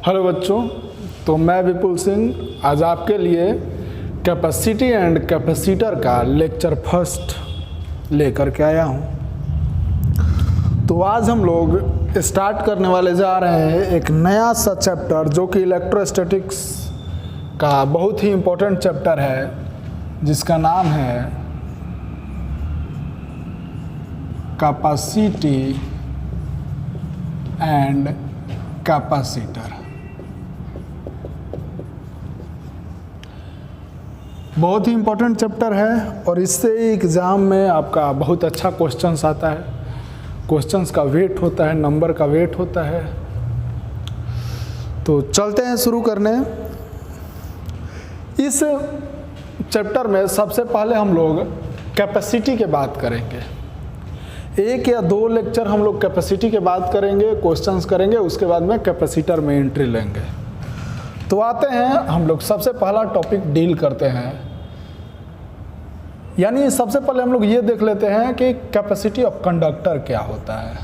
Hello बच्चों, तो मैं विपुल सिंह आज आपके लिए कैपेसिटी एंड कैपेसिटर का लेक्चर फर्स्ट लेकर के आया हूँ। तो आज हम लोग स्टार्ट करने वाले जा रहे हैं एक नया सा चैप्टर जो कि इलेक्ट्रोस्टैटिक्स का बहुत ही इम्पोर्टेंट चैप्टर है, जिसका नाम है कैपेसिटी एंड कैपेसिटर। बहुत ही इम्पोर्टेंट चैप्टर है और इससे एग्ज़ाम में आपका बहुत अच्छा क्वेश्चंस आता है। क्वेश्चंस का वेट होता है, नंबर का वेट होता है। तो चलते हैं शुरू करने। इस चैप्टर में सबसे पहले हम लोग कैपेसिटी के बात करेंगे। एक या दो लेक्चर हम लोग कैपेसिटी के बात करेंगे, क्वेश्चंस करेंगे, उसके बाद में कैपेसिटर में एंट्री लेंगे। तो आते हैं हम लोग सबसे पहला टॉपिक डील करते हैं, यानी सबसे पहले हम लोग ये देख लेते हैं कि कैपेसिटी ऑफ कंडक्टर क्या होता है।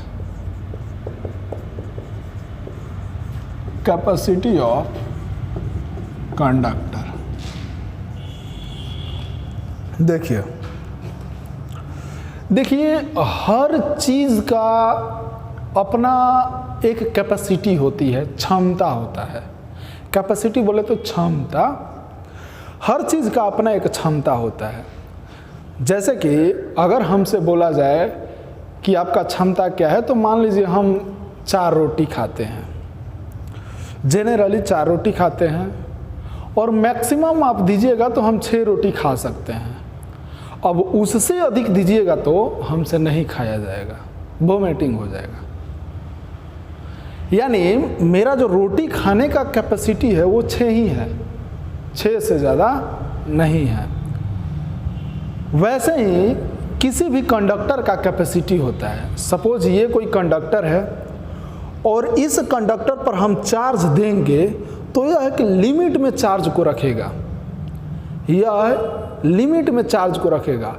कैपेसिटी ऑफ कंडक्टर, देखिए हर चीज़ का अपना एक कैपेसिटी होती है, क्षमता होता है। कैपेसिटी बोले तो क्षमता, हर चीज़ का अपना एक क्षमता होता है। जैसे कि अगर हमसे बोला जाए कि आपका क्षमता क्या है, तो मान लीजिए हम 4 रोटी खाते हैं, जेनरली 4 रोटी खाते हैं, और मैक्सिमम आप दीजिएगा तो हम 6 रोटी खा सकते हैं। अब उससे अधिक दीजिएगा तो हमसे नहीं खाया जाएगा, वोमिटिंग हो जाएगा। यानी मेरा जो रोटी खाने का कैपेसिटी है वो 6 ही है, 6 से ज़्यादा नहीं है। वैसे ही किसी भी कंडक्टर का कैपेसिटी होता है। सपोज ये कोई कंडक्टर है और इस कंडक्टर पर हम चार्ज देंगे तो यह एक लिमिट में चार्ज को रखेगा, यह लिमिट में चार्ज को रखेगा,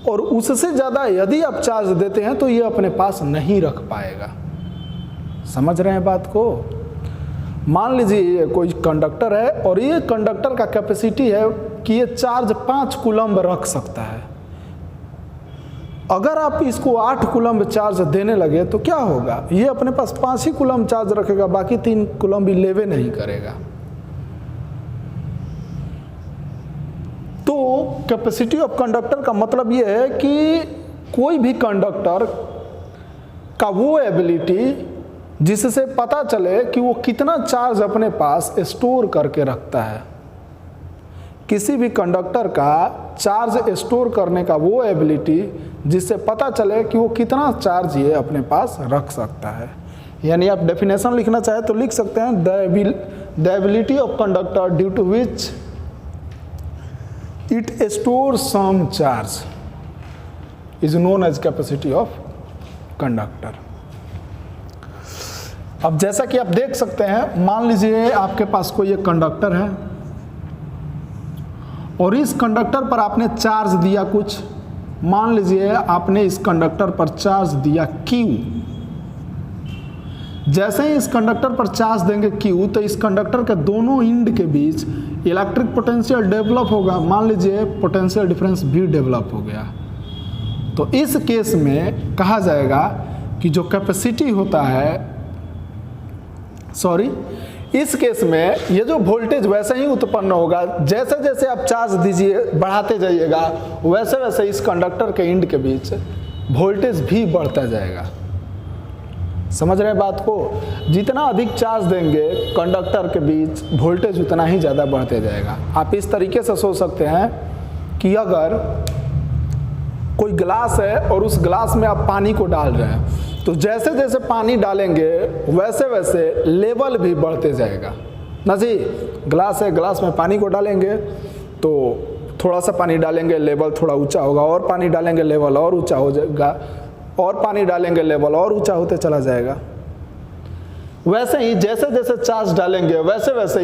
और उससे ज़्यादा यदि आप चार्ज देते हैं तो ये अपने पास नहीं रख पाएगा। समझ रहे हैं बात को? मान लीजिए ये कोई कंडक्टर है और ये कंडक्टर का कैपेसिटी है कि ये चार्ज 5 कूलम्ब रख सकता है। अगर आप इसको 8 कूलम्ब चार्ज देने लगे तो क्या होगा? ये अपने पास 5 ही कूलम्ब चार्ज रखेगा, बाकी 3 कूलम्ब भी लेवे नहीं करेगा। तो कैपेसिटी ऑफ कंडक्टर का मतलब ये है कि कोई भी कंडक्टर का वो एबिलिटी जिससे पता चले कि वो कितना चार्ज अपने पास स्टोर करके रखता है। किसी भी कंडक्टर का चार्ज स्टोर करने का वो एबिलिटी जिससे पता चले कि वो कितना चार्ज ये अपने पास रख सकता है। यानी आप डेफिनेशन लिखना चाहे तो लिख सकते हैं, the ability of conductor due to which it stores some charge is known as capacity of conductor। अब जैसा कि आप देख सकते हैं, मान लीजिए आपके पास कोई एक कंडक्टर है और इस कंडक्टर पर आपने चार्ज दिया कुछ। मान लीजिए आपने इस कंडक्टर पर चार्ज दिया Q। जैसे ही इस कंडक्टर पर चार्ज देंगे Q, तो इस कंडक्टर के दोनों एंड के बीच इलेक्ट्रिक पोटेंशियल डेवलप होगा। मान लीजिए पोटेंशियल डिफरेंस भी डेवलप हो गया। तो इस केस में कहा जाएगा कि जो कैपेसिटी होता है, इस केस में ये जो वोल्टेज वैसे ही उत्पन्न होगा। जैसे जैसे आप चार्ज दीजिए, बढ़ाते जाइएगा, वैसे वैसे इस कंडक्टर के एंड के बीच वोल्टेज भी बढ़ता जाएगा। समझ रहे हैं बात को? जितना अधिक चार्ज देंगे कंडक्टर के बीच, वोल्टेज उतना ही ज़्यादा बढ़ते जाएगा। आप इस तरीके से सोच सकते हैं कि अगर कोई ग्लास है और उस ग्लास में आप पानी को डाल रहे हैं, तो जैसे जैसे पानी डालेंगे वैसे वैसे लेवल भी बढ़ते जाएगा ना जी। ग्लास है, ग्लास में पानी को डालेंगे तो थोड़ा सा पानी डालेंगे, लेवल थोड़ा ऊँचा होगा, और पानी डालेंगे लेवल और ऊँचा हो जाएगा, और पानी डालेंगे लेवल और ऊंचा होते चला जाएगा। वैसे ही जैसे जैसे चार्ज डालेंगे वैसे वैसे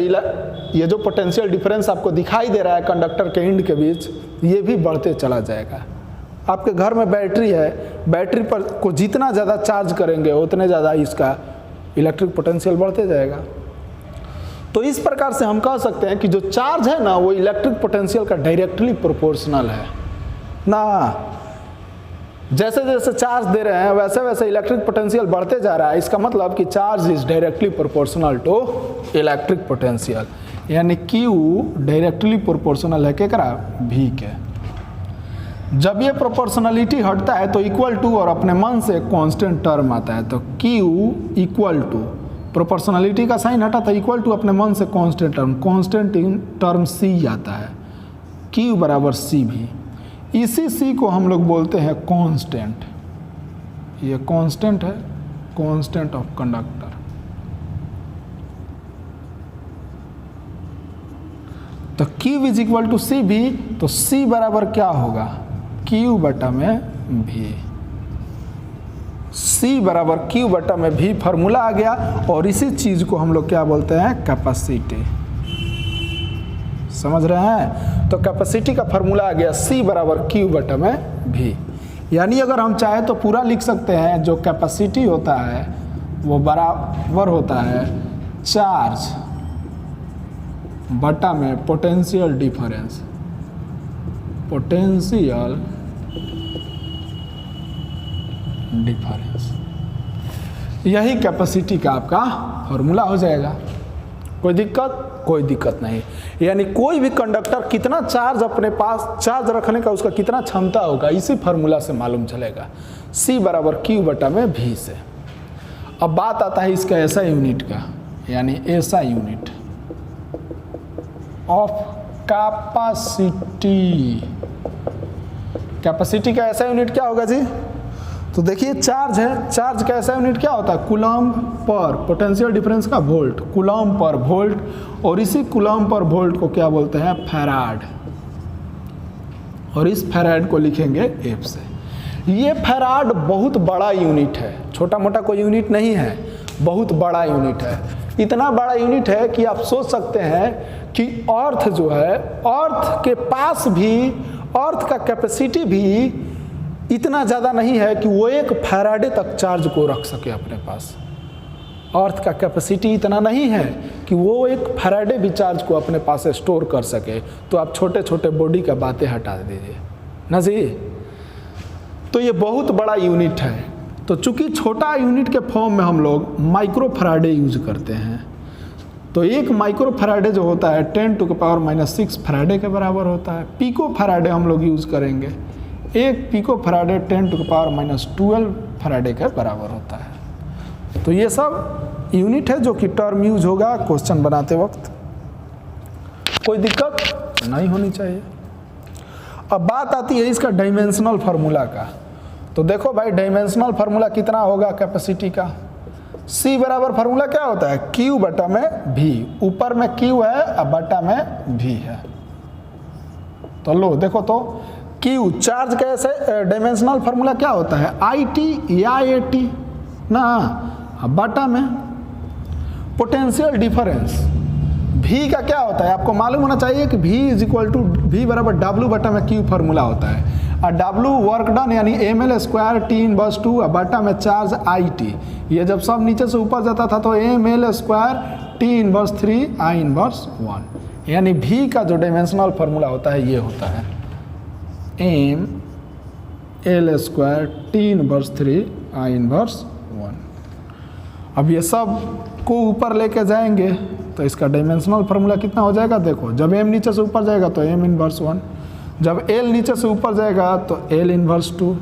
ये जो पोटेंशियल डिफरेंस आपको दिखाई दे रहा है कंडक्टर के एंड के बीच, ये भी बढ़ते चला जाएगा। आपके घर में बैटरी है, बैटरी पर को जितना ज़्यादा चार्ज करेंगे उतने ज़्यादा इसका इलेक्ट्रिक पोटेंशियल बढ़ते जाएगा। तो इस प्रकार से हम कह सकते हैं कि जो चार्ज है ना वो इलेक्ट्रिक पोटेंशियल का डायरेक्टली प्रोपोर्शनल है ना। जैसे जैसे चार्ज दे रहे हैं वैसे वैसे इलेक्ट्रिक पोटेंशियल बढ़ते जा रहा है। इसका मतलब कि charge is directly proportional to electric potential, यानी Q डायरेक्टली प्रोपोर्शनल है केकरा, V के। जब ये प्रोपोर्शनलिटी हटता है तो इक्वल टू और अपने मन से कांस्टेंट टर्म आता है। तो Q इक्वल टू, प्रोपोर्शनलिटी का साइन हटा तो इक्वल टू अपने मन से constant term, constant term C आता है, Q बराबर CV। इसी C को हम लोग बोलते हैं कांस्टेंट। ये कांस्टेंट है, कांस्टेंट ऑफ कंडक्टर। तो Q is equal to CV, तो C बराबर क्या होगा, Q बटा में V। C बराबर Q बटा में V फार्मूला आ गया, और इसी चीज को हम लोग क्या बोलते हैं, कैपेसिटी। समझ रहे हैं? तो कैपेसिटी का फार्मूला आ गया C बराबर Q बटा में V। यानी अगर हम चाहे तो पूरा लिख सकते हैं, जो कैपेसिटी होता है वो बराबर होता है चार्ज बटा में पोटेंशियल डिफरेंस, पोटेंशियल डिफरेंस। यही कैपेसिटी का आपका फॉर्मूला हो जाएगा। कोई दिक्कत? कोई दिक्कत नहीं। यानी कोई भी कंडक्टर कितना चार्ज अपने पास, चार्ज रखने का उसका कितना क्षमता होगा, इसी फार्मूला से मालूम चलेगा, C बराबर Q बटा में V से। अब बात आता है इसका ऐसा यूनिट का, यानी ऐसा यूनिट ऑफ कैपेसिटी। कैपेसिटी का ऐसा यूनिट क्या होगा जी? तो देखिए चार्ज है, चार्ज का ऐसा यूनिट क्या होता है, कूलम्ब पर, पोटेंशियल डिफरेंस का वोल्ट, कूलम्ब पर वोल्ट, और इसी कूलम्ब पर वोल्ट को क्या बोलते हैं, फैराड। और इस फैराड को लिखेंगे F से। ये फैराड बहुत बड़ा यूनिट है, छोटा मोटा कोई यूनिट नहीं है, बहुत बड़ा यूनिट है। इतना बड़ा यूनिट है कि आप सोच सकते हैं कि अर्थ जो है, अर्थ के पास भी, अर्थ का कैपेसिटी भी इतना ज़्यादा नहीं है कि वो एक फैराडे तक चार्ज को रख सके अपने पास। अर्थ का कैपेसिटी इतना नहीं है कि वो एक फैराडे भी चार्ज को अपने पास स्टोर कर सके। तो आप छोटे छोटे बॉडी का बातें हटा दीजिए ना जी। तो ये बहुत बड़ा यूनिट है। तो चूंकि छोटा यूनिट के फॉर्म में हम लोग माइक्रो फैराडे यूज करते हैं, तो एक माइक्रो फैराडे जो होता है 10⁻⁻⁶ फैराडे के बराबर होता है। पिको फैराडे हम लोग यूज करेंगे, एक पिको फैराडे 10⁻⁻12 फैराडे के बराबर होता है। तो ये सब यूनिट है जो कि टर्म यूज होगा क्वेश्चन बनाते वक्त, कोई दिक्कत नहीं होनी चाहिए। अब बात आती है इसका डायमेंशनल फार्मूला का। तो देखो भाई, डायमेंशनल फार्मूला कितना होगा कैपेसिटी का, C बराबर फार्मूला क्या होता है, Q बटा में V। ऊपर में Q है और बटा में V है। तो लो देखो, तो Q चार्ज कैसे, डायमेंशनल फार्मूला क्या होता है, IT या AT ना, बटा में पोटेंशियल डिफरेंस। V का क्या होता है आपको मालूम होना चाहिए कि V is equal to, V बराबर W बटा में Q फार्मूला होता है। और W वर्क डन यानी ml स्क्वायर T इनवर्स 2 बटा में चार्ज IT। ये जब सब नीचे से ऊपर जाता था तो ml square T inverse 3 I inverse 1। यानी V का जो डायमेंशनल फार्मूला होता है ये होता है ml square T inverse 3 I inverse 1। अब ये सब को ऊपर लेके जाएंगे तो इसका डायमेंशनल फार्मूला कितना हो जाएगा, देखो जब m नीचे से ऊपर जाएगा तो m इनवर्स 1, जब L नीचे से ऊपर जाएगा तो L इनवर्स 2,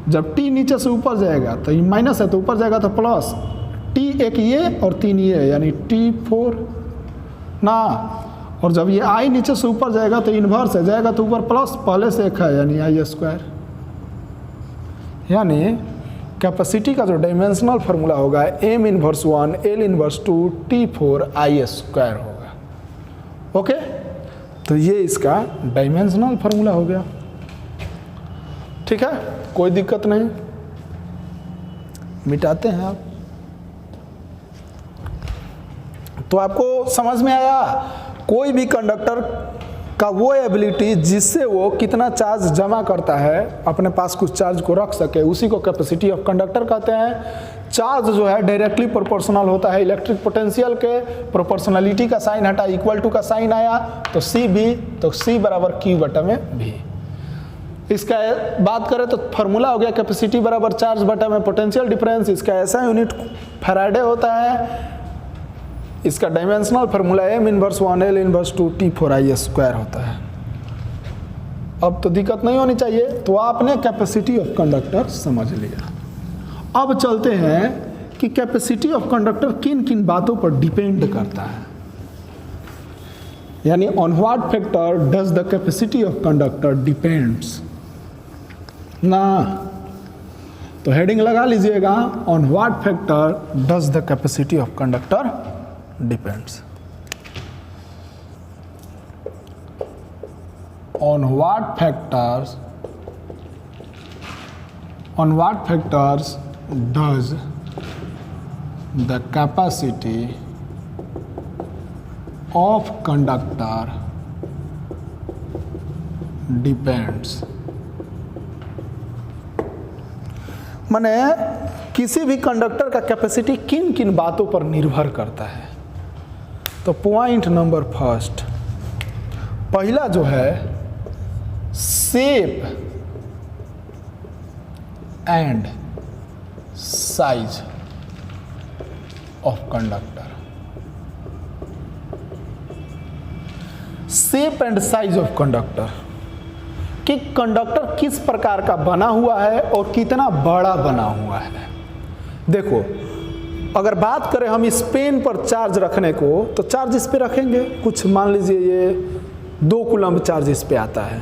जब T नीचे से ऊपर जाएगा तो माइनस है तो ऊपर जाएगा तो प्लस, T एक ये और 3 ये यानी T4 ना, और जब ये I नीचे से ऊपर जाएगा तो इन्वर्स है, जाएगा तो ऊपर प्लस, पहले से एक है यानी I स्क्वायर। यानी कैपेसिटी का जो डायमेंशनल फार्मूला होगा m inverse 1 L inverse 2 T4 I square होगा। ओके, तो ये इसका डायमेंशनल फार्मूला हो गया। ठीक है, कोई दिक्कत नहीं, मिटाते हैं आप। तो आपको समझ में आया, कोई भी कंडक्टर का वो एबिलिटी जिससे वो कितना चार्ज जमा करता है, अपने पास कुछ चार्ज को रख सके, उसी को कैपेसिटी ऑफ कंडक्टर कहते हैं। चार्ज जो है डायरेक्टली प्रोपोर्शनल होता है इलेक्ट्रिक पोटेंशियल के, प्रोपोर्शनलिटी का साइन हटा इक्वल टू का साइन आया तो सी भी, तो सी बराबर क्यू बटा में भी। इसका बात करें तो फार्मूला हो गया कैपेसिटी बराबर चार्ज बटा में पोटेंशियल डिफरेंस। इसका ऐसा यूनिट फैराडे होता है। इसका dimensional formula m inverse 1L inverse 2T 4I square होता है। अब तो दिक्कत नहीं होनी चाहिए, तो आपने कैपेसिटी ऑफ कंडक्टर समझ लिया। अब चलते हैं कि कैपेसिटी ऑफ कंडक्टर किन किन बातों पर डिपेंड करता है, यानी on what factor does the capacity of conductor depends ना। तो हेडिंग लगा लीजिएगा, on what factor does the capacity of conductor depends. on what factors does the capacity of conductor depends। माने किसी भी कंडक्टर का कैपेसिटी किन किन बातों पर निर्भर करता है। तो पॉइंट नंबर फर्स्ट, पहला जो है shape and size of conductor. Shape and size of conductor कि कंडक्टर किस प्रकार का बना हुआ है और कितना बड़ा बना हुआ है। देखो, अगर बात करें हम इस पेन पर चार्ज रखने को, तो चार्ज इस पे रखेंगे, कुछ मान लीजिए ये 2 कूलम्ब चार्ज इस पे आता है,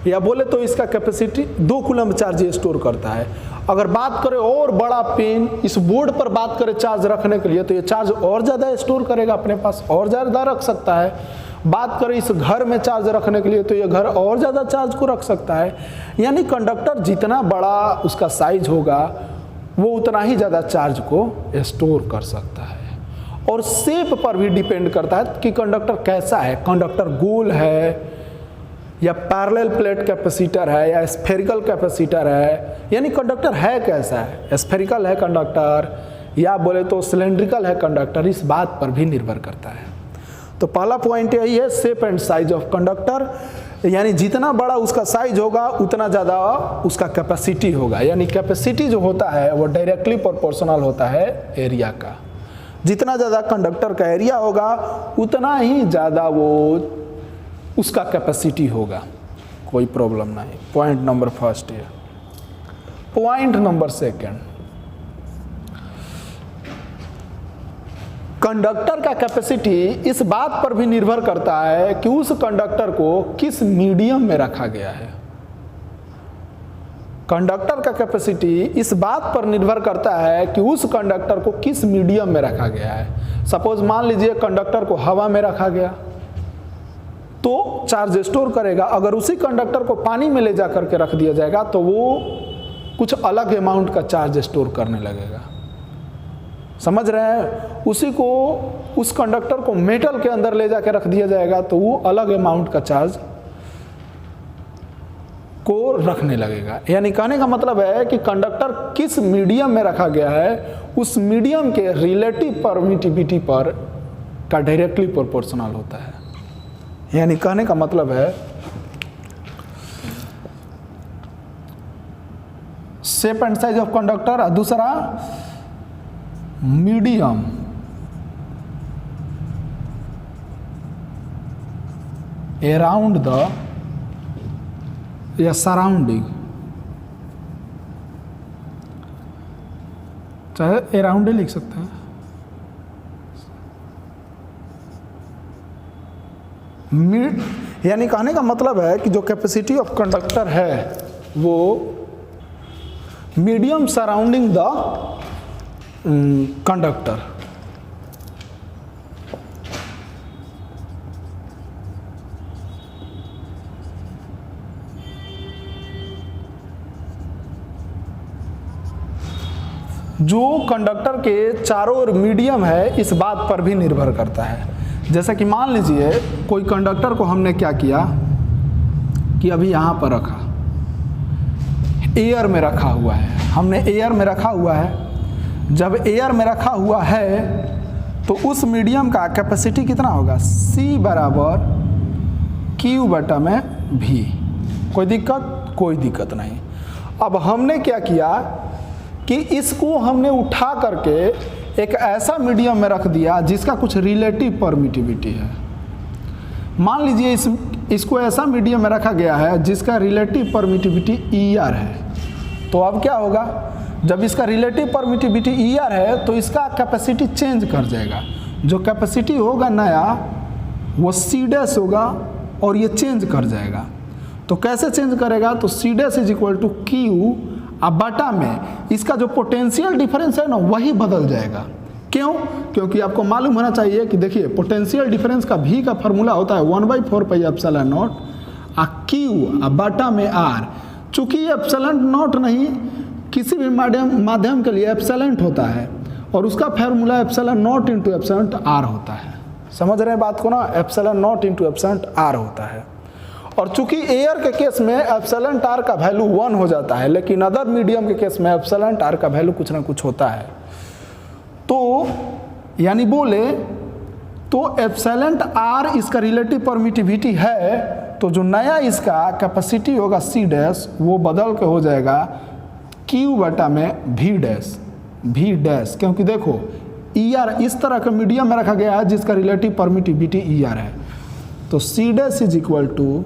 या बोले तो इसका कैपेसिटी 2 कूलम्ब चार्ज ये स्टोर करता है। अगर बात करें और बड़ा पेन इस बोर्ड पर बात करें चार्ज रखने के लिए, तो ये चार्ज और ज़्यादा स्टोर करेगा अपने पास, और ज़्यादा रख सकता है। बात करें इस घर में चार्ज रखने के लिए, तो ये घर और ज़्यादा चार्ज को रख सकता है। यानी कंडक्टर जितना बड़ा उसका साइज होगा वो उतना ही ज़्यादा चार्ज को स्टोर कर सकता है। और शेप पर भी डिपेंड करता है कि कंडक्टर कैसा है, कंडक्टर गोल है या पैरेलल प्लेट कैपेसिटर है या स्फेरिकल कैपेसिटर है, यानी कंडक्टर है कैसा है, स्फेरिकल है कंडक्टर या बोले तो सिलेंड्रिकल है कंडक्टर, इस बात पर भी निर्भर करता है। तो पहला पॉइंट यही है, shape and size of conductor, यानी जितना बड़ा उसका साइज होगा उतना ज़्यादा उसका कैपेसिटी होगा। यानी कैपेसिटी जो होता है वो डायरेक्टली प्रोपोर्शनल होता है एरिया का। जितना ज़्यादा कंडक्टर का एरिया होगा उतना ही ज़्यादा वो उसका कैपेसिटी होगा, कोई प्रॉब्लम नहीं। पॉइंट नंबर फर्स्ट है। पॉइंट नंबर सेकंड, कंडक्टर का कैपेसिटी इस बात पर भी निर्भर करता है कि उस कंडक्टर को किस मीडियम में रखा गया है। कंडक्टर का कैपेसिटी इस बात पर निर्भर करता है कि उस कंडक्टर को किस मीडियम में रखा गया है। सपोज मान लीजिए कंडक्टर को हवा में रखा गया तो चार्ज स्टोर करेगा, अगर उसी कंडक्टर को पानी में ले जा करके रख दिया जाएगा तो वो कुछ अलग अमाउंट का चार्ज स्टोर करने लगेगा। समझ रहे हैं? उसी को उस कंडक्टर को मेटल के अंदर ले जाकर रख दिया जाएगा तो वो अलग अमाउंट का चार्ज को रखने लगेगा। यानी कहने का मतलब है कि कंडक्टर किस मीडियम में रखा गया है उस मीडियम के रिलेटिव परमिटिविटी पर का डायरेक्टली प्रोपोर्शनल होता है। यानी कहने का मतलब है shape and size of conductor, और दूसरा मीडियम अराउंड द या सराउंडिंग, चाहे अराउंड लिख सकते हैं, यानी कहने का मतलब है कि जो कैपेसिटी ऑफ कंडक्टर है वो मीडियम सराउंडिंग द कंडक्टर। जो कंडक्टर के चारों ओर मीडियम है इस बात पर भी निर्भर करता है। जैसा कि मान लीजिए कोई कंडक्टर को हमने क्या किया कि अभी यहाँ पर रखा, एयर में रखा हुआ है, हमने एयर में रखा हुआ है। जब एयर में रखा हुआ है तो उस मीडियम का कैपेसिटी कितना होगा, C बराबर Q बटा में V। कोई दिक्कत? कोई दिक्कत नहीं। अब हमने क्या किया कि इसको हमने उठा करके एक ऐसा मीडियम में रख दिया जिसका कुछ रिलेटिव परमिटिविटी है। मान लीजिए इसको ऐसा मीडियम में रखा गया है जिसका रिलेटिव परमिटिविटी ER है। तो अब क्या होगा, जब इसका रिलेटिव परमिटिविटी ER है तो इसका कैपेसिटी चेंज कर जाएगा। जो कैपेसिटी होगा नया वो C डैश होगा और ये चेंज कर जाएगा। तो कैसे चेंज करेगा, तो C dash is equal to Q अब बटा में इसका जो पोटेंशियल डिफरेंस है ना वही बदल जाएगा। क्यों? क्योंकि आपको मालूम होना चाहिए कि देखिए पोटेंशियल डिफरेंस का V का फॉर्मूला होता है 1/4 पाई एप्सिलॉन नॉट आ Q बटा में R। चूंकि एप्सिलॉन नॉट नहीं, किसी भी माध्यम के लिए एप्सिलॉन होता है और उसका formula epsilon not into epsilon R होता है। समझ रहे हैं बात को ना, epsilon not into epsilon R होता है। और चूंकि एयर के केस में एप्सिलॉन R का वैल्यू 1 हो जाता है, लेकिन अदर मीडियम के केस में एप्सिलॉन R का वैल्यू कुछ ना कुछ होता है। तो यानी बोले तो एप्सिलॉन R इसका रिलेटिव परमिटिविटी है, तो जो नया इसका कैपेसिटी होगा C डैश वो बदल के हो जाएगा Q बटा में V डैश, क्योंकि देखो ER इस तरह का मीडियम में रखा गया है जिसका रिलेटिव परमिटिविटी ER है। तो C dash is equal to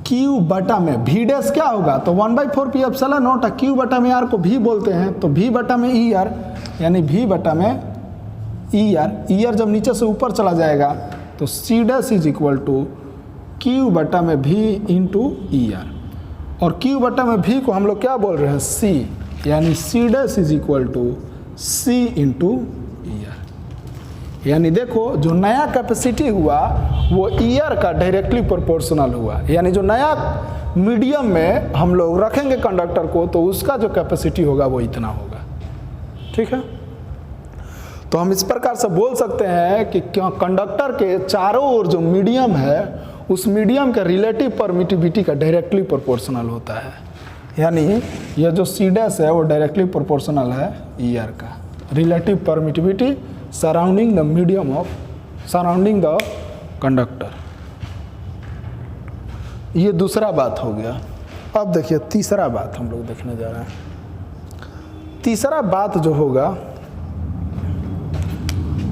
Q बटा में V डैश क्या होगा, तो 1/4 पी एप्सिलॉन नॉट Q बटा में R को V बोलते हैं, तो V बटा में ER यानी V बटा में ER जब नीचे से ऊपर चला जाएगा तो C dash is equal to Q बटा में V इंटू ER। और Q बटा में V को हम लोग क्या बोल रहे हैं, C, यानी C dash is equal to C into ER। यानी देखो जो नया कैपेसिटी हुआ वो ER का डायरेक्टली प्रोपोर्शनल हुआ। यानी जो नया मीडियम में हम लोग रखेंगे कंडक्टर को तो उसका जो कैपेसिटी होगा वो इतना होगा। ठीक है, तो हम इस प्रकार से बोल सकते हैं कि क्यों कंडक्टर के चारों ओर जो मीडियम है उस मीडियम के रिलेटिव परमिटिविटी का डायरेक्टली प्रोपोर्शनल होता है। यानी यह जो C डैश है वो डायरेक्टली प्रोपोर्शनल है ER का। Relative permittivity surrounding the medium of surrounding the conductor. ये दूसरा बात हो गया। अब देखिए तीसरा बात हम लोग देखने जा रहे हैं। तीसरा बात जो होगा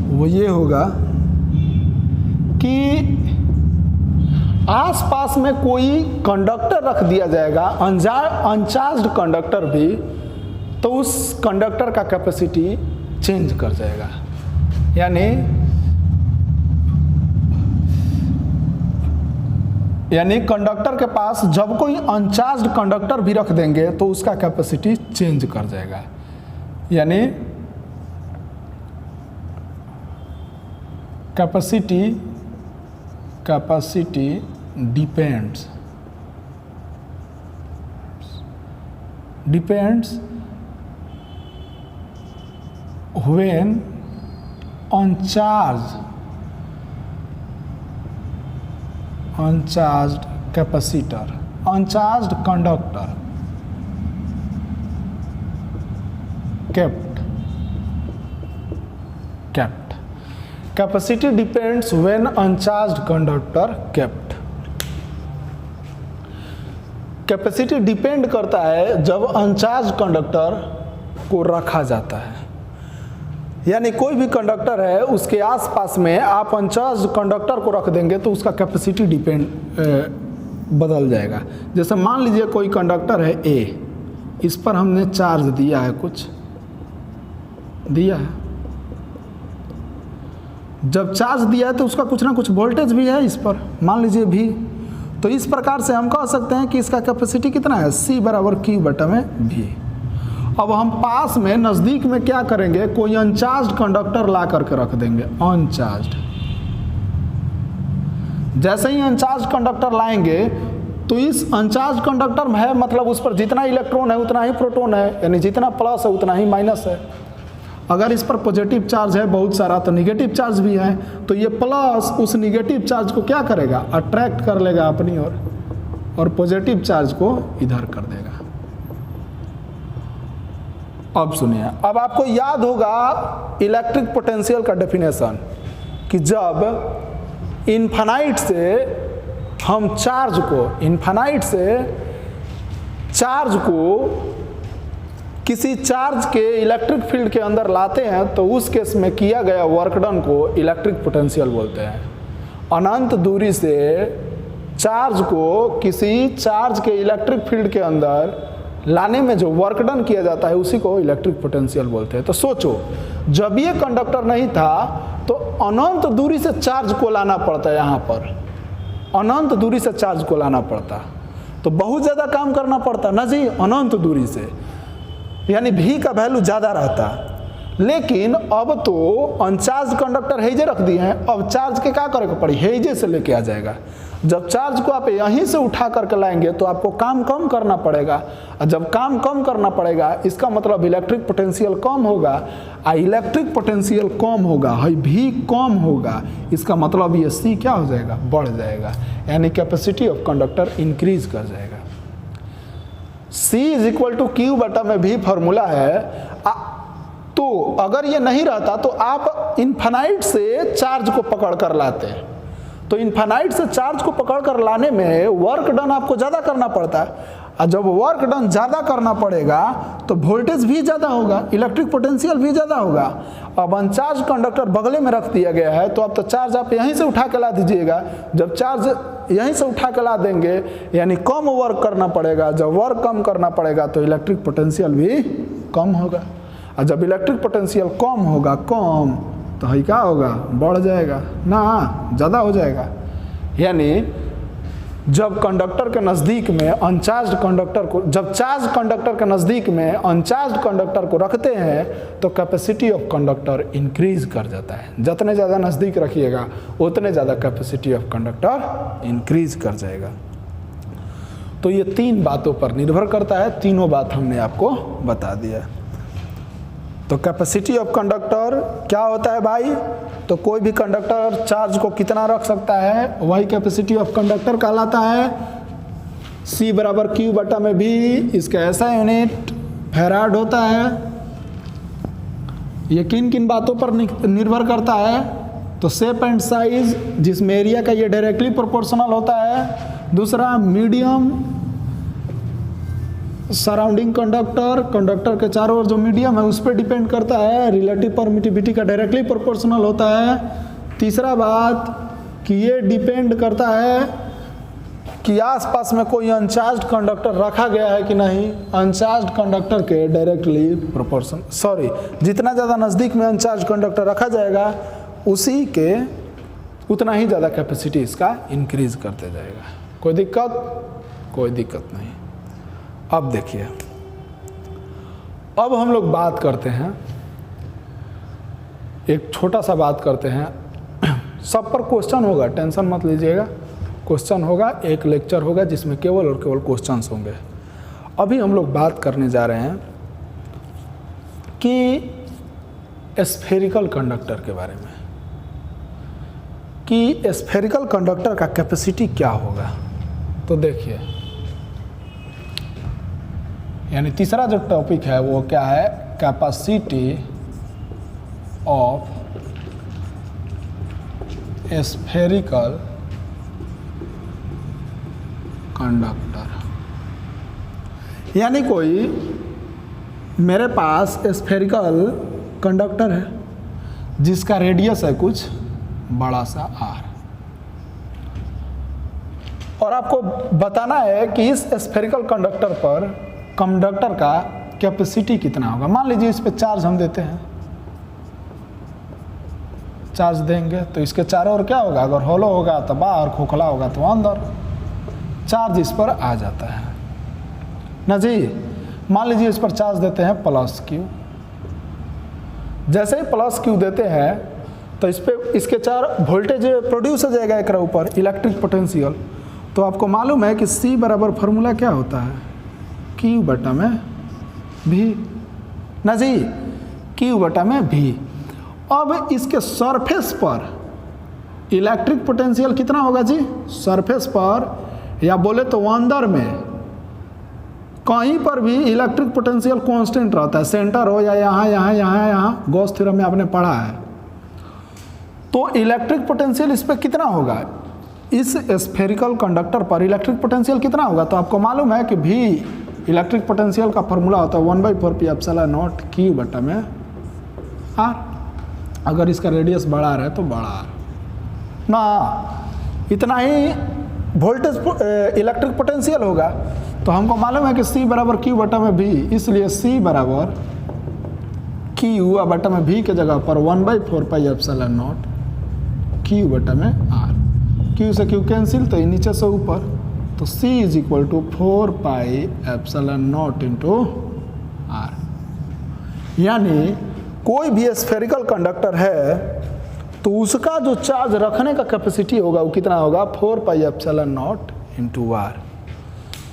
वो ये होगा कि आसपास में कोई कंडक्टर रख दिया जाएगा, अनचार्ज्ड कंडक्टर भी, तो उस कंडक्टर का कैपेसिटी चेंज कर जाएगा। यानी कंडक्टर के पास जब कोई अनचार्ज्ड कंडक्टर भी रख देंगे तो उसका कैपेसिटी चेंज कर जाएगा। यानी capacity depends when uncharged capacitor, uncharged conductor kept. Capacity depends when uncharged conductor kept. Capacity depend करता है जब अनचार्ज कंडक्टर को रखा जाता है। यानी कोई भी कंडक्टर है उसके आसपास में आप अनचार्ज कंडक्टर को रख देंगे तो उसका कैपेसिटी बदल जाएगा। जैसे मान लीजिए कोई कंडक्टर है A, इस पर हमने चार्ज दिया है, कुछ दिया है। जब चार्ज दिया है तो उसका कुछ ना कुछ वोल्टेज भी है इस पर, मान लीजिए V। तो इस प्रकार से हम कह सकते हैं कि इसका कैपेसिटी कितना है, C बराबर Q बटा में V। अब हम पास में नज़दीक में क्या करेंगे, कोई अनचार्ज कंडक्टर ला करके रख देंगे, अनचार्ज। जैसे ही अनचार्ज कंडक्टर लाएंगे तो इस अनचार्ज कंडक्टर में है मतलब उस पर जितना इलेक्ट्रॉन है उतना ही प्रोटॉन है, यानी जितना प्लस है उतना ही माइनस है। अगर इस पर पॉजिटिव चार्ज है बहुत सारा तो निगेटिव चार्ज भी है, तो ये प्लस उस निगेटिव चार्ज को क्या करेगा, अट्रैक्ट कर लेगा अपनी ओर और पॉजिटिव चार्ज को इधर कर देगा। अब सुनिए, अब आपको याद होगा इलेक्ट्रिक पोटेंशियल का डेफिनेशन कि जब इन्फानाइट से हम चार्ज को किसी चार्ज के इलेक्ट्रिक फील्ड के अंदर लाते हैं तो उस केस में किया गया वर्क डन को इलेक्ट्रिक पोटेंशियल बोलते हैं। अनंत दूरी से चार्ज को किसी चार्ज के इलेक्ट्रिक फील्ड के अंदर लाने में जो वर्क डन किया जाता है उसी को इलेक्ट्रिक पोटेंशियल बोलते हैं। तो सोचो, जब ये कंडक्टर नहीं था तो अनंत दूरी से चार्ज को लाना पड़ता है, यहाँ पर अनंत दूरी से चार्ज को लाना पड़ता, तो बहुत ज़्यादा काम करना पड़ता ना जी, अनंत दूरी से, यानी भी का वैल्यू ज़्यादा रहता। लेकिन अब तो अनचार्ज कंडक्टर हेजे रख दिए हैं, अब चार्ज के क्या करे को पड़ी, हेजे से लेके आ जाएगा। जब चार्ज को आप यहीं से उठा करके लाएंगे तो आपको काम कम करना पड़ेगा, और जब काम कम करना पड़ेगा इसका मतलब इलेक्ट्रिक पोटेंशियल कम होगा, और इलेक्ट्रिक पोटेंशियल कम होगा, है भी कम होगा, इसका मतलब ये सी क्या हो जाएगा, बढ़ जाएगा, यानी कैपेसिटी ऑफ कंडक्टर इंक्रीज कर जाएगा। C is equal to Q बटा में भी फॉर्मूला है। तो अगर ये नहीं रहता तो आप इन्फानाइट से चार्ज को पकड़ कर लाते हैं, तो इन्फानाइट से चार्ज को पकड़ कर लाने में वर्क डन आपको ज़्यादा करना पड़ता है, और जब वर्क डन ज़्यादा करना पड़ेगा तो वोल्टेज भी ज़्यादा होगा, इलेक्ट्रिक पोटेंशियल भी ज़्यादा होगा। अब अनचार्ज कंडक्टर बगले में रख दिया गया है तो अब तो चार्ज आप यहीं से उठा के ला दीजिएगा, जब चार्ज यहीं से उठा के ला देंगे यानी कम वर्क करना पड़ेगा, जब वर्क कम करना पड़ेगा तो इलेक्ट्रिक पोटेंशियल भी कम होगा, और जब इलेक्ट्रिक पोटेंशियल कम होगा तो है क्या होगा, बढ़ जाएगा ना, ज़्यादा हो जाएगा। यानी जब कंडक्टर के नज़दीक में अनचार्ज कंडक्टर को, जब चार्ज कंडक्टर के नज़दीक में अनचार्ज कंडक्टर को रखते हैं तो कैपेसिटी ऑफ कंडक्टर इंक्रीज कर जाता है। जितने ज़्यादा नज़दीक रखिएगा उतने ज़्यादा कैपेसिटी ऑफ कंडक्टर इंक्रीज कर जाएगा। तो ये तीन बातों पर निर्भर करता है, तीनों बात हमने आपको बता दिया। तो कैपेसिटी ऑफ कंडक्टर क्या होता है भाई, तो कोई भी कंडक्टर चार्ज को कितना रख सकता है वही कैपेसिटी ऑफ कंडक्टर कहलाता है। C बराबर क्यू बटा में भी, इसका ऐसा यूनिट फैराड होता है। ये किन किन बातों पर निर्भर करता है, तो शेप एंड साइज जिसमें एरिया का ये डायरेक्टली प्रोपोर्शनल होता है। दूसरा मीडियम सराउंडिंग कंडक्टर के चारों ओर जो मीडियम है उस पर डिपेंड करता है, रिलेटिव परमिटिविटी का डायरेक्टली प्रोपोर्शनल होता है। तीसरा बात कि ये डिपेंड करता है कि आसपास में कोई अनचार्ज कंडक्टर रखा गया है कि नहीं, अनचार्ज कंडक्टर के डायरेक्टली प्रोपोर्शनल, सॉरी, जितना ज़्यादा नज़दीक में अनचार्ज कंडक्टर रखा जाएगा उसी के उतना ही ज़्यादा कैपेसिटी इसका इंक्रीज करते जाएगा। कोई दिक्कत नहीं। अब देखिए, अब हम लोग बात करते हैं, एक छोटा सा बात करते हैं, सब पर क्वेश्चन होगा, टेंशन मत लीजिएगा, क्वेश्चन होगा, एक लेक्चर होगा जिसमें केवल और केवल क्वेश्चंस होंगे। अभी हम लोग बात करने जा रहे हैं कि स्फेरिकल कंडक्टर के बारे में, कि स्फेरिकल कंडक्टर का कैपेसिटी क्या होगा। तो देखिए, यानी तीसरा जो टॉपिक है वो क्या है, कैपेसिटी ऑफ स्फेरिकल कंडक्टर। यानी कोई मेरे पास स्फेरिकल कंडक्टर है जिसका रेडियस है कुछ बड़ा सा r, और आपको बताना है कि इस स्फेरिकल कंडक्टर पर कंडक्टर का कैपेसिटी कितना होगा। मान लीजिए इस पे चार्ज हम देते हैं, चार्ज देंगे तो इसके चारों ओर क्या होगा, अगर होलो होगा तो बाहर, खोखला होगा तो अंदर, चार्ज इस पर आ जाता है ना जी। मान लीजिए इस पर चार्ज देते हैं +Q, जैसे ही +Q देते हैं तो इस पे इसके चार वोल्टेज प्रोड्यूस हो जाएगा एक ऊपर, इलेक्ट्रिक पोटेंशियल। तो आपको मालूम है कि C बराबर फार्मूला क्या होता है, Q बटा में भी ना जी, Q बटा में भी। अब इसके सरफेस पर इलेक्ट्रिक पोटेंशियल कितना होगा जी, सरफेस पर, या बोले तो अंदर में कहीं पर भी इलेक्ट्रिक पोटेंशियल कांस्टेंट रहता है, सेंटर हो या यहाँ, गॉस थ्योरम में आपने पढ़ा है। तो इलेक्ट्रिक पोटेंशियल इस पर कितना होगा, इस स्फेरिकल कंडक्टर पर इलेक्ट्रिक पोटेंशियल कितना होगा? तो आपको मालूम है कि भी इलेक्ट्रिक पोटेंशियल का फॉर्मूला होता है 1/4πε0 Q बटा में R। अगर इसका रेडियस बड़ा है तो बड़ा ना, इतना ही वोल्टेज इलेक्ट्रिक पोटेंशियल होगा। तो हमको मालूम है कि C बराबर Q बटा में V, इसलिए C बराबर Q बटा में V के जगह पर 1/4πε0 Q बटा में R। Q से Q कैंसिल, तो नीचे से ऊपर, तो C is equal to 4πε0 into R। यानी कोई भी स्फेरिकल कंडक्टर है तो उसका जो चार्ज रखने का कैपेसिटी होगा वो कितना होगा, 4πε0 इंटू R।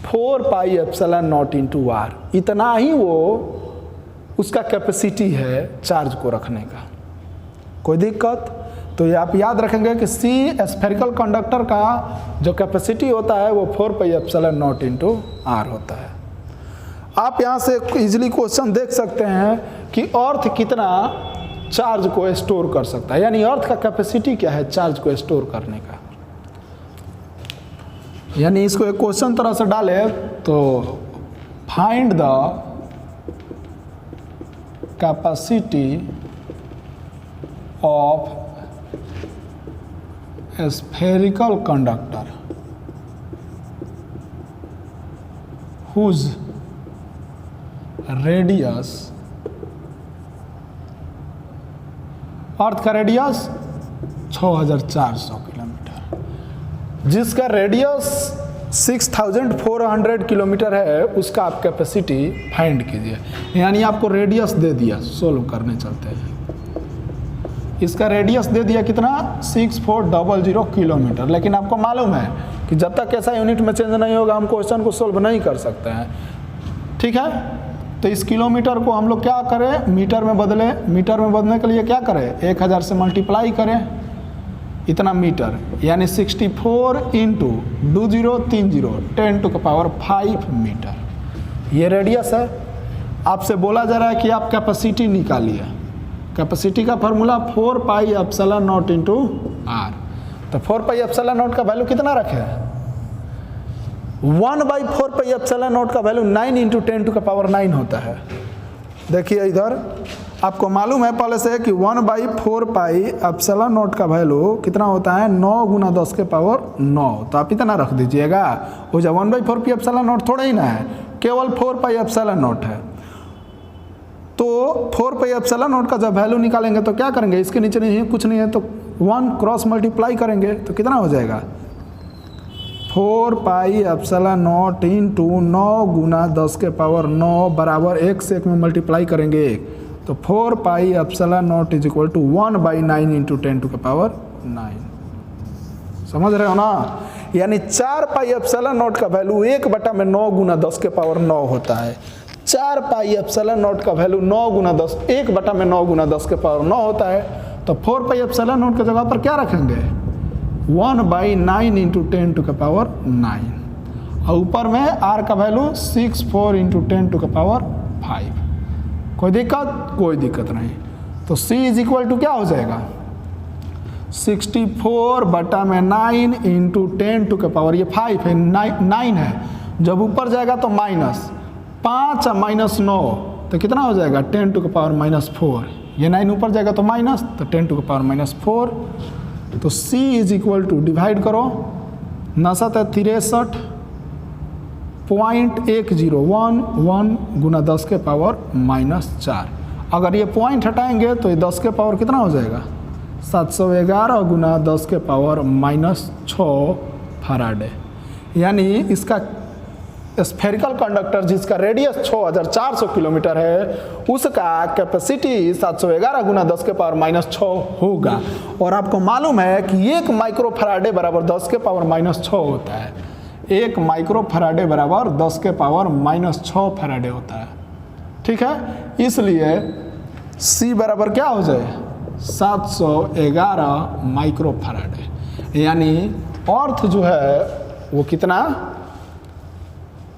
4πε0 इंटू R, इतना ही वो उसका कैपेसिटी है चार्ज को रखने का। कोई दिक्कत? तो ये आप याद रखेंगे कि C स्फेरिकल कंडक्टर का जो कैपेसिटी होता है वो 4πε0 इंटू R होता है। आप यहाँ से इजीली क्वेश्चन देख सकते हैं कि अर्थ कितना चार्ज को स्टोर कर सकता है, यानी अर्थ का कैपेसिटी क्या है चार्ज को स्टोर करने का। यानी इसको एक क्वेश्चन तरह से डाले तो find the capacity of spherical conductor whose radius, अर्थ का रेडियस 6400 किलोमीटर, जिसका रेडियस 6400 किलोमीटर है, उसका आप कैपेसिटी फाइंड कीजिए। यानी आपको रेडियस दे दिया, सोल्व करने चलते हैं। इसका रेडियस दे दिया कितना, 6400 किलोमीटर, लेकिन आपको मालूम है कि जब तक ऐसा यूनिट में चेंज नहीं होगा हम क्वेश्चन को सोल्व नहीं कर सकते हैं। ठीक है, तो इस किलोमीटर को हम लोग क्या करें, मीटर में बदले। मीटर में बदलने के लिए क्या करें, 1000 से मल्टीप्लाई करें, इतना मीटर, यानी 64 इंटू 2030 10⁵ मीटर, ये रेडियस है। आपसे बोला जा रहा है कि आप कैपेसिटी निकालिए। कैपेसिटी का फार्मूला 4πε0 इंटू R। तो 4πε0 का वैल्यू कितना रखे, 1/4πε0 का वैल्यू 9 इंटू 10⁹ होता है। देखिए इधर आपको मालूम है पहले से कि 1/4πε0 का वैल्यू कितना होता है, 9 × 10⁹ तो आप इतना रख दीजिएगा। वो जब 1/4πε0 थोड़ा ही ना है, केवल 4πε0 है। तो 4πε0 का जब वैल्यू निकालेंगे तो क्या करेंगे, इसके नीचे नहीं है, कुछ नहीं है, तो 1 क्रॉस मल्टीप्लाई करेंगे तो कितना हो जाएगा, 4πε0 इंटू 9 × 10⁹ बराबर 1 से 1 में मल्टीप्लाई करेंगे तो 4πε0 इज इक्वल टू 1/9 इंटू 10⁹। समझ रहे हो ना? यानी 4πε0 का वैल्यू 1/9 × 10⁹ होता है। 4πε0 का वैल्यू 9 × 10 1/9 × 10⁹ होता है। तो 4πε0 की जगह पर क्या रखेंगे, 1/9 इंटू 10⁹। और ऊपर में R का वैल्यू 64 इंटू 10⁵। कोई दिक्कत? कोई दिक्कत नहीं। तो C इज इक्वल टू क्या हो जाएगा, 64/9 इंटू 10⁵, ये 5 है, 9 है, जब ऊपर जाएगा तो माइनस 5 - 9 तो कितना हो जाएगा, 10⁻⁻4। ये 9 ऊपर जाएगा तो माइनस, तो 10⁻⁻4। तो C is equal to, divide करो, 9 × 63.101 × 10⁻⁻4। अगर ये पॉइंट हटाएंगे तो ये 10 के पावर कितना हो जाएगा, 711 × 10⁻⁻6 फैराडे। यानी इसका स्फेरिकल कंडक्टर जिसका रेडियस 6400 किलोमीटर है, उसका कैपेसिटी 711 × 10⁻⁻6 होगा। और आपको मालूम है कि 1 माइक्रोफैराडे बराबर 10⁻⁻6 होता है। 1 माइक्रोफैराडे बराबर 10⁻⁻6 फैराडे होता है। ठीक है, इसलिए C बराबर क्या हो जाए, 711 माइक्रोफैराडे। यानी अर्थ जो है वो कितना,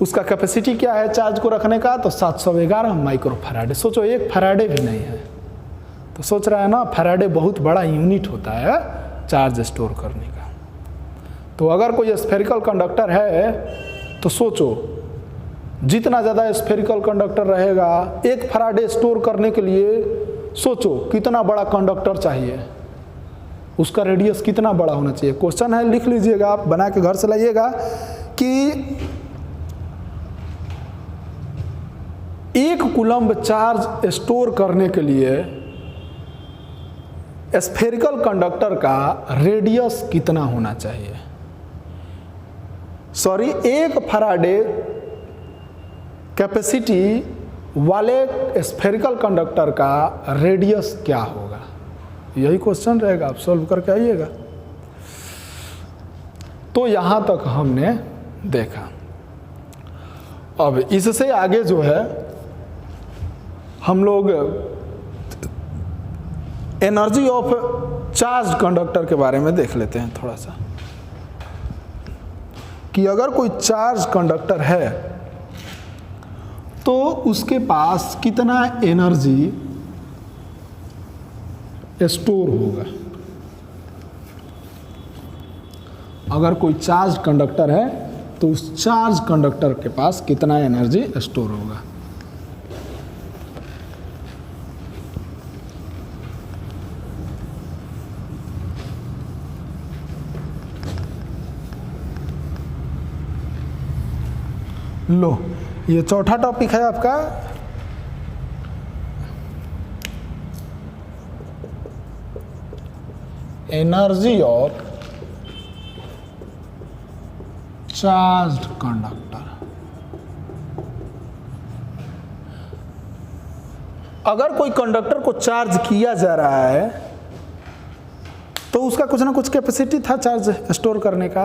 उसका कैपेसिटी क्या है चार्ज को रखने का, तो 711 माइक्रो फैराडे। सोचो 1 फैराडे भी नहीं है, तो सोच रहा है ना फैराडे बहुत बड़ा यूनिट होता है चार्ज स्टोर करने का। तो अगर कोई स्फेरिकल कंडक्टर है तो सोचो जितना ज़्यादा स्फेरिकल कंडक्टर रहेगा 1 फैराडे स्टोर करने के लिए सोचो कितना बड़ा कंडक्टर चाहिए, उसका रेडियस कितना बड़ा होना चाहिए। क्वेश्चन है, लिख लीजिएगा आप, बना के घर से लाइएगा कि 1 कूलम्ब चार्ज स्टोर करने के लिए स्फेरिकल कंडक्टर का रेडियस कितना होना चाहिए। सॉरी, 1 फैराडे कैपेसिटी वाले स्फेरिकल कंडक्टर का रेडियस क्या होगा, यही क्वेश्चन रहेगा, आप सॉल्व करके आइएगा। तो यहां तक हमने देखा। अब इससे आगे जो है हम लोग एनर्जी ऑफ चार्ज कंडक्टर के बारे में देख लेते हैं थोड़ा सा, कि अगर कोई चार्ज कंडक्टर है तो उसके पास कितना एनर्जी स्टोर होगा। अगर कोई चार्ज कंडक्टर है तो उस चार्ज कंडक्टर के पास कितना एनर्जी स्टोर होगा। लो, ये चौथा टॉपिक है आपका एनर्जी ऑफ चार्ज्ड कंडक्टर। अगर कोई कंडक्टर को चार्ज किया जा रहा है तो उसका कुछ ना कुछ कैपेसिटी था चार्ज स्टोर करने का।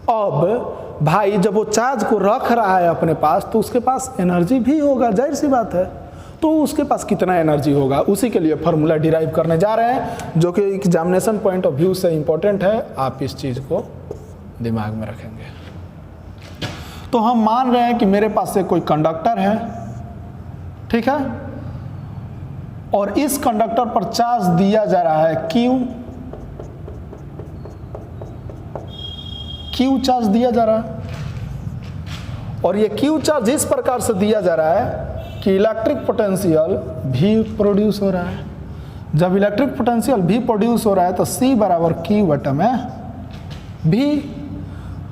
अब भाई जब वो चार्ज को रख रहा है अपने पास तो उसके पास एनर्जी भी होगा, जाहिर सी बात है। तो उसके पास कितना एनर्जी होगा, उसी के लिए फॉर्मूला डिराइव करने जा रहे हैं, जो कि एग्जामिनेशन पॉइंट ऑफ व्यू से इंपॉर्टेंट है। आप इस चीज़ को दिमाग में रखेंगे। तो हम मान रहे हैं कि मेरे पास से कोई कंडक्टर है, ठीक है, और इस कंडक्टर पर चार्ज दिया जा रहा है क्यू चार्ज दिया जा रहा है। और ये क्यू चार्ज इस प्रकार से दिया जा रहा है कि इलेक्ट्रिक पोटेंशियल भी प्रोड्यूस हो रहा है। जब इलेक्ट्रिक पोटेंशियल भी प्रोड्यूस हो रहा है तो C बराबर Q बटा में भी।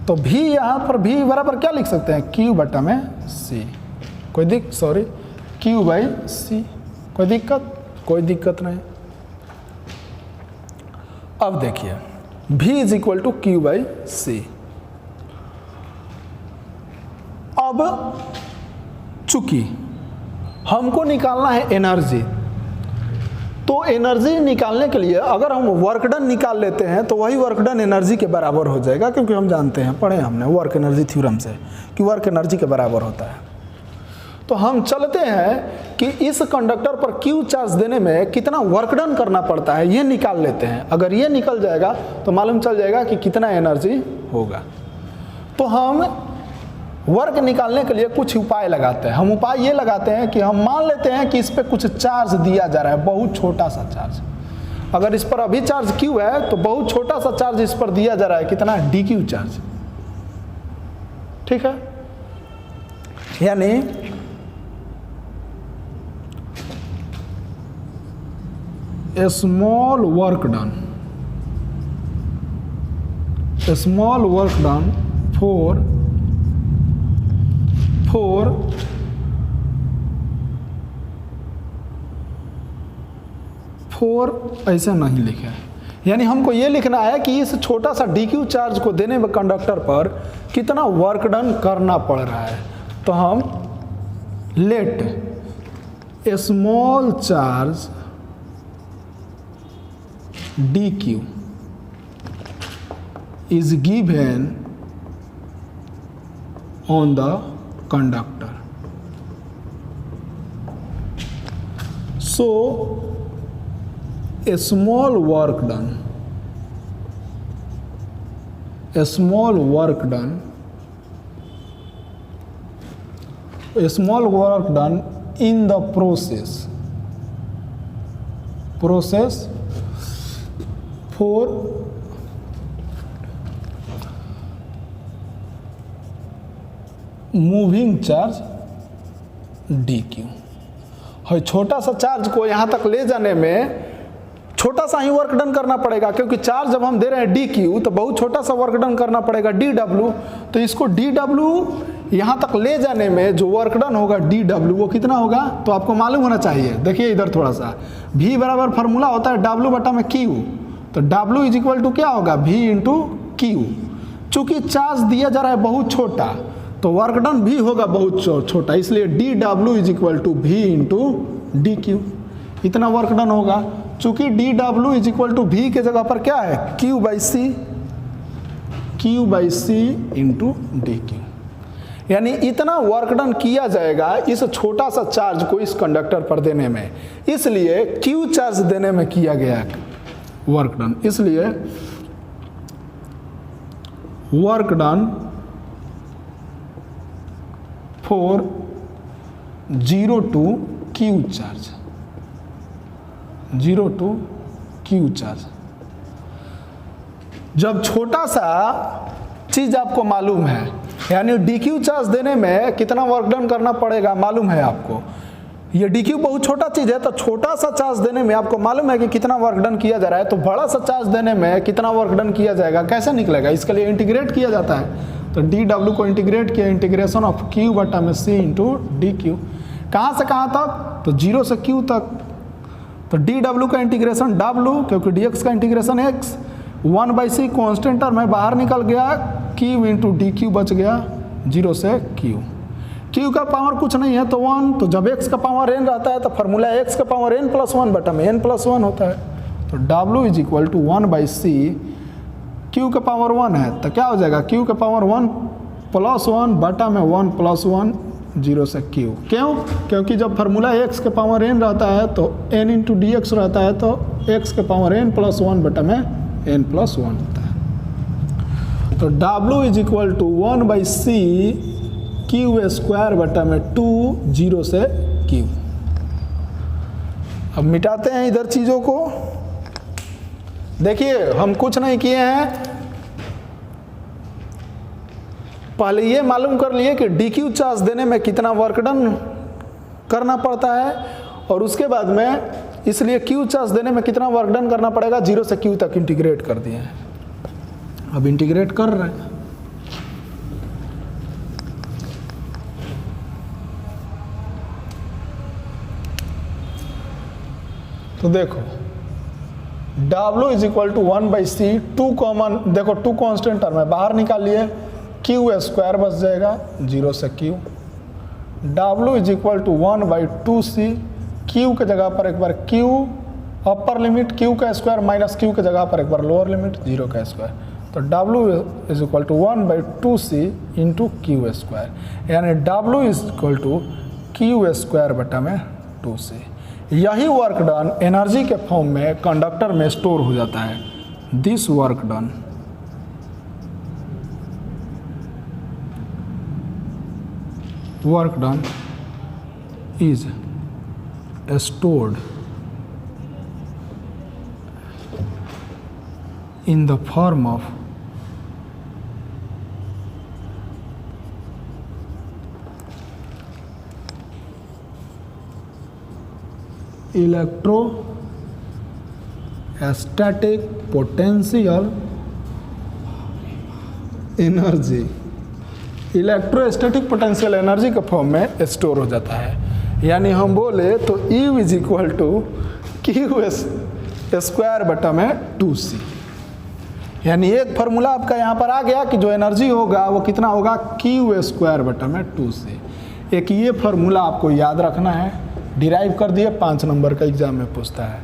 तो भी यहाँ पर भी बराबर क्या लिख सकते हैं, Q बटा में C। Q by C। कोई दिक्कत नहीं। अब देखिए V is equal to Q by C। अब चूंकि हमको निकालना है एनर्जी, तो एनर्जी निकालने के लिए अगर हम वर्क डन निकाल लेते हैं तो वही वर्क डन एनर्जी के बराबर हो जाएगा, क्योंकि हम जानते हैं, पढ़े हमने वर्क एनर्जी थ्योरम से कि वर्क एनर्जी के बराबर होता है। तो हम चलते हैं कि इस कंडक्टर पर क्यू चार्ज देने में कितना वर्क डन करना पड़ता है ये निकाल लेते हैं। अगर ये निकल जाएगा तो मालूम चल जाएगा कि कितना एनर्जी होगा। तो हम वर्क निकालने के लिए कुछ उपाय लगाते हैं। हम उपाय ये लगाते हैं कि हम मान लेते हैं कि इस पर कुछ चार्ज दिया जा रहा है, बहुत छोटा सा चार्ज। अगर इस पर अभी चार्ज क्यू है तो बहुत छोटा सा चार्ज इस पर दिया जा रहा है, कितना, डी क्यू चार्ज, ठीक है। यानी स्मॉल वर्क डन फोर ऐसे नहीं लिखे हैं। यानी हमको ये लिखना है कि इस छोटा सा DQ चार्ज को देने में कंडक्टर पर कितना वर्क डन करना पड़ रहा है। तो हम let a small charge DQ is given on the conductor. So a small work done small work done in the process for moving charge D Q. है छोटा सा चार्ज को यहाँ तक ले जाने में छोटा सा ही वर्क डन करना पड़ेगा, क्योंकि चार्ज जब हम दे रहे हैं डी क्यू तो बहुत छोटा सा वर्क डन करना पड़ेगा डी डब्ल्यू। तो इसको डी डब्ल्यू यहाँ तक ले जाने में जो वर्क डन होगा डी डब्ल्यू वो कितना होगा, तो आपको मालूम होना चाहिए। देखिए इधर थोड़ा सा, V बराबर फार्मूला होता है W बटा में Q, तो W इज इक्वल टू क्या होगा, V इंटू Q। चूंकि चार्ज दिया जा रहा है बहुत छोटा तो वर्क डन भी होगा बहुत छोटा, इसलिए D W is equal to V into D Q, इतना वर्क डन होगा। चूंकि D W is equal to V के जगह पर क्या है, Q by C into D Q, यानी इतना वर्क डन किया जाएगा इस छोटा सा चार्ज को इस कंडक्टर पर देने में, इसलिए क्यू चार्ज देने में किया गया वर्क डन, इसलिए work done for 0 to Q charge, 0 to Q charge. जब छोटा सा चीज आपको मालूम है, यानी डी क्यू चार्ज देने में कितना वर्क डन करना पड़ेगा मालूम है आपको, ये डी क्यू बहुत छोटा चीज है तो छोटा सा चार्ज देने में आपको मालूम है कि कितना वर्क डन किया जा रहा है, तो बड़ा सा चार्ज देने में कितना वर्क डन किया जाएगा कैसे निकलेगा, इसके लिए इंटीग्रेट किया जाता है। तो डी डब्ल्यू को इंटीग्रेट किया, इंटीग्रेशन ऑफ क्यू बटा में सी इंटू डी क्यू, कहाँ से कहाँ तक, तो 0 से Q तक, तो डी डब्ल्यू का इंटीग्रेशन W, क्योंकि डी एक्स का integration x, 1/c constant term है बाहर निकल गया, Q इंटू डी क्यू बच गया 0 से Q। Q का पावर कुछ नहीं है तो 1, तो जब x का पावर n रहता है तो फार्मूला x का पावर n+1 बटा में n+1 होता है, तो W is equal to 1/c, Q का पावर 1 है तो क्या हो जाएगा, Q का पावर 1+1 बटा में 1+1 0 से Q। क्यों, क्योंकि जब फार्मूला x के पावर n रहता है तो n इंटू डी एक्स रहता है, तो x के पावर n+1 बटा में n+1 होता है। तो W is equal to 1/c Q square बटा में 2 0 से Q। अब मिटाते हैं इधर चीज़ों को, देखिए हम कुछ नहीं किए हैं, पहले ये मालूम कर लिए कि डी क्यू चार्ज देने में कितना वर्क डन करना पड़ता है, और उसके बाद में इसलिए क्यू चार्ज देने में कितना वर्क डन करना पड़ेगा 0 से Q तक इंटीग्रेट कर दिए हैं। अब इंटीग्रेट कर रहे हैं, तो देखो W is equal to 1/c, 2 common, देखो 2 कॉन्स्टेंट टर्म है बाहर निकालिए, Q स्क्वायर बच जाएगा 0 से Q। W is equal to 1/2c, Q के जगह पर एक बार Q अपर लिमिट Q का स्क्वायर माइनस Q के जगह पर एक बार लोअर लिमिट 0 का स्क्वायर, तो W is equal to 1/2c into Q square, यानी W is equal to Q square बटा में 2c। यही वर्क डन एनर्जी के फॉर्म में कंडक्टर में स्टोर हो जाता है। This work done is stored in the form of electrostatic potential energy, electrostatic potential energy के फॉर्म में स्टोर हो जाता है। यानी हम बोले तो E is equal to Q square बटा में 2c, यानी एक फार्मूला आपका यहाँ पर आ गया कि जो एनर्जी होगा वो कितना होगा, Q स्क्वायर बटा में 2c। एक ये फार्मूला आपको याद रखना है, डिराइव कर दिए, 5 नंबर का एग्जाम में पूछता है,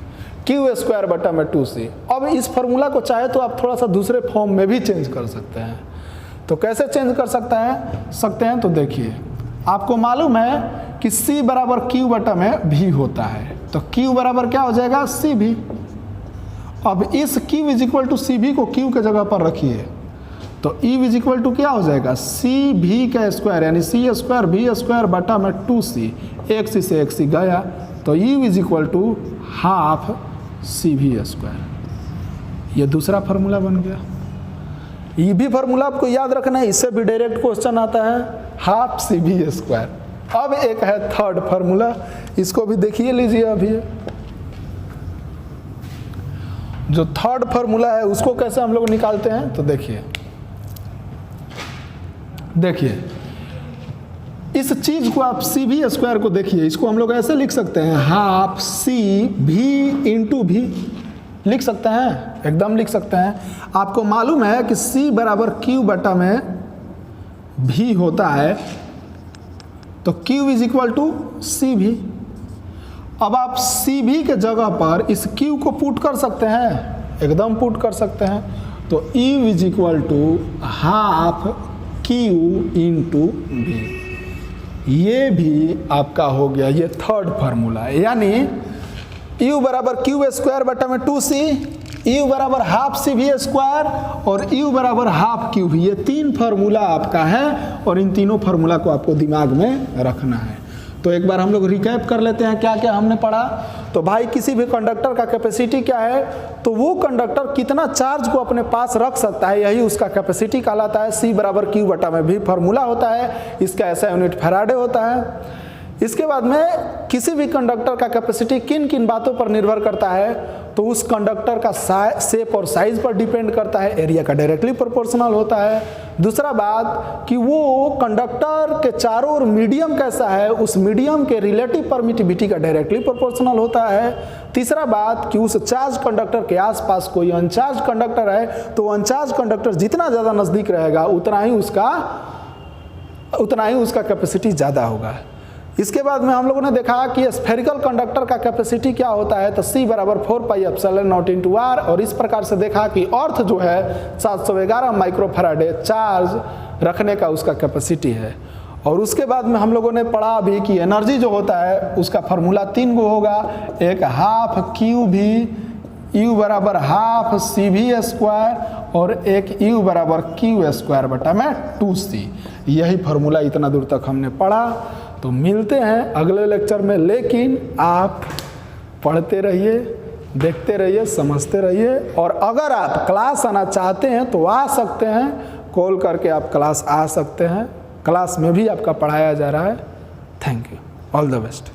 Q स्क्वायर बटा में 2c। अब इस फार्मूला को चाहे तो आप थोड़ा सा दूसरे फॉर्म में भी चेंज कर सकते हैं, तो कैसे चेंज कर सकते हैं, तो देखिए आपको मालूम है कि C बराबर Q बटा में V होता है, तो Q बराबर क्या हो जाएगा, CV। अब इस Q is equal to CV को Q के जगह पर रखिए, तो ई इज इक्वल टू क्या हो जाएगा, सी भी का स्क्वायर यानी सी स्क्वायर भी स्क्वायर बटा में 2c, एक सी से एक सी गया, तो E is equal to half C V square. ये दूसरा फार्मूला बन गया। ये भी फार्मूला आपको याद रखना है, इससे भी डायरेक्ट क्वेश्चन आता है, हाफ सी भी स्क्वायर। अब एक है थर्ड फार्मूला, इसको भी देखिए लीजिए। अभी जो थर्ड फार्मूला है उसको कैसे हम लोग निकालते हैं, तो देखिए इस चीज को आप सी भी स्क्वायर को देखिए, इसको हम लोग ऐसे लिख सकते हैं, हाफ सी भी इंटू भी लिख सकते हैं, एकदम लिख सकते हैं। आपको मालूम है कि c बराबर क्यू बटा में भी होता है, तो q इज इक्वल टू सी भी। अब आप सी भी के जगह पर इस q को पुट कर सकते हैं, एकदम पुट कर सकते हैं, तो e is equal to half q into V. ये भी आपका हो गया, ये थर्ड फार्मूला है, यानी u बराबर क्यू स्क्वायर बटा में 2c, u बराबर हाफ सी भी स्क्वायर और u बराबर हाफ क्यू भी। ये तीन फार्मूला आपका है और इन तीनों फार्मूला को आपको दिमाग में रखना है। तो एक बार हम लोग रिकैप कर लेते हैं क्या क्या हमने पढ़ा। तो भाई किसी भी कंडक्टर का कैपेसिटी क्या है, तो वो कंडक्टर कितना चार्ज को अपने पास रख सकता है, यही उसका कैपेसिटी कहलाता है। c बराबर क्यू बटा में भी फार्मूला होता है, इसका ऐसा यूनिट फैराडे होता है। इसके बाद में किसी भी कंडक्टर का कैपेसिटी किन किन बातों पर निर्भर करता है, तो उस कंडक्टर का शेप और साइज पर डिपेंड करता है, एरिया का डायरेक्टली प्रोपोर्शनल होता है। दूसरा बात कि वो कंडक्टर के चारों ओर मीडियम कैसा है, उस मीडियम के रिलेटिव परमिटिविटी का डायरेक्टली प्रोपोर्शनल होता है। तीसरा बात कि उस चार्ज कंडक्टर के आसपास कोई अनचार्ज कंडक्टर है, तो अनचार्ज कंडक्टर जितना ज़्यादा नज़दीक रहेगा उतना ही उसका कैपेसिटी ज़्यादा होगा। इसके बाद में हम लोगों ने देखा कि स्फेरिकल कंडक्टर का कैपेसिटी क्या होता है, तो C बराबर 4πε0 इंटू आर, और इस प्रकार से देखा कि अर्थ जो है 711 माइक्रोफैराडे चार्ज रखने का उसका कैपेसिटी है। और उसके बाद में हम लोगों ने पढ़ा भी कि एनर्जी जो होता है उसका फार्मूला 3 गो होगा, एक हाफ क्यू भी, U बराबर हाफ सी भी स्क्वायर और एक U बराबर क्यू स्क्वायर बटा में 2c। यही फार्मूला इतना दूर तक हमने पढ़ा। तो मिलते हैं अगले लेक्चर में, लेकिन आप पढ़ते रहिए, देखते रहिए, समझते रहिए, और अगर आप क्लास आना चाहते हैं तो आ सकते हैं, कॉल करके आप क्लास आ सकते हैं। क्लास में भी आपका पढ़ाया जा रहा है। Thank you, all the best.